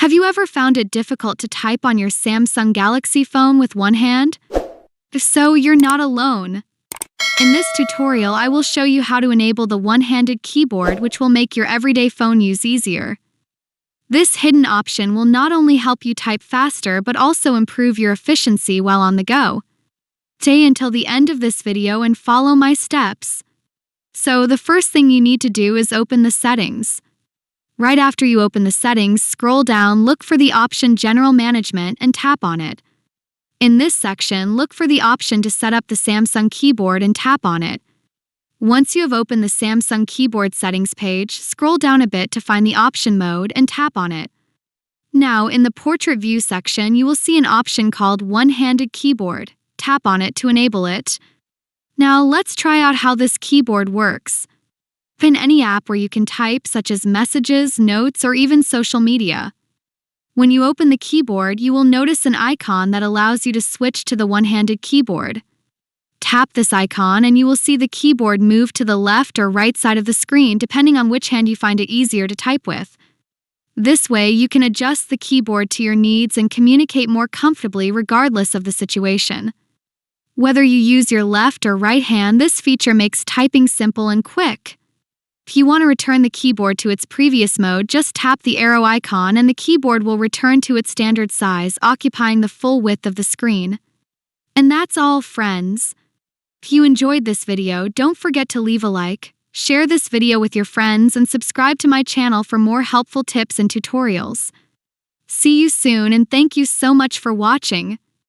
Have you ever found it difficult to type on your Samsung Galaxy phone with one hand? If so, you're not alone. In this tutorial, I will show you how to enable the one-handed keyboard, which will make your everyday phone use easier. This hidden option will not only help you type faster but also improve your efficiency while on the go. Stay until the end of this video and follow my steps. So, the first thing you need to do is open the settings. Right after you open the settings, scroll down, look for the option General Management and tap on it. In this section, look for the option to set up the Samsung keyboard and tap on it. Once you have opened the Samsung keyboard settings page, scroll down a bit to find the option mode and tap on it. Now, in the Portrait View section, you will see an option called One-Handed Keyboard. Tap on it to enable it. Now, let's try out how this keyboard works. Open any app where you can type, such as messages, notes, or even social media. When you open the keyboard, you will notice an icon that allows you to switch to the one-handed keyboard. Tap this icon and you will see the keyboard move to the left or right side of the screen depending on which hand you find it easier to type with. This way, you can adjust the keyboard to your needs and communicate more comfortably regardless of the situation. Whether you use your left or right hand, this feature makes typing simple and quick. If you want to return the keyboard to its previous mode, just tap the arrow icon and the keyboard will return to its standard size, occupying the full width of the screen. And that's all, friends. If you enjoyed this video, don't forget to leave a like, share this video with your friends, and subscribe to my channel for more helpful tips and tutorials. See you soon, and thank you so much for watching.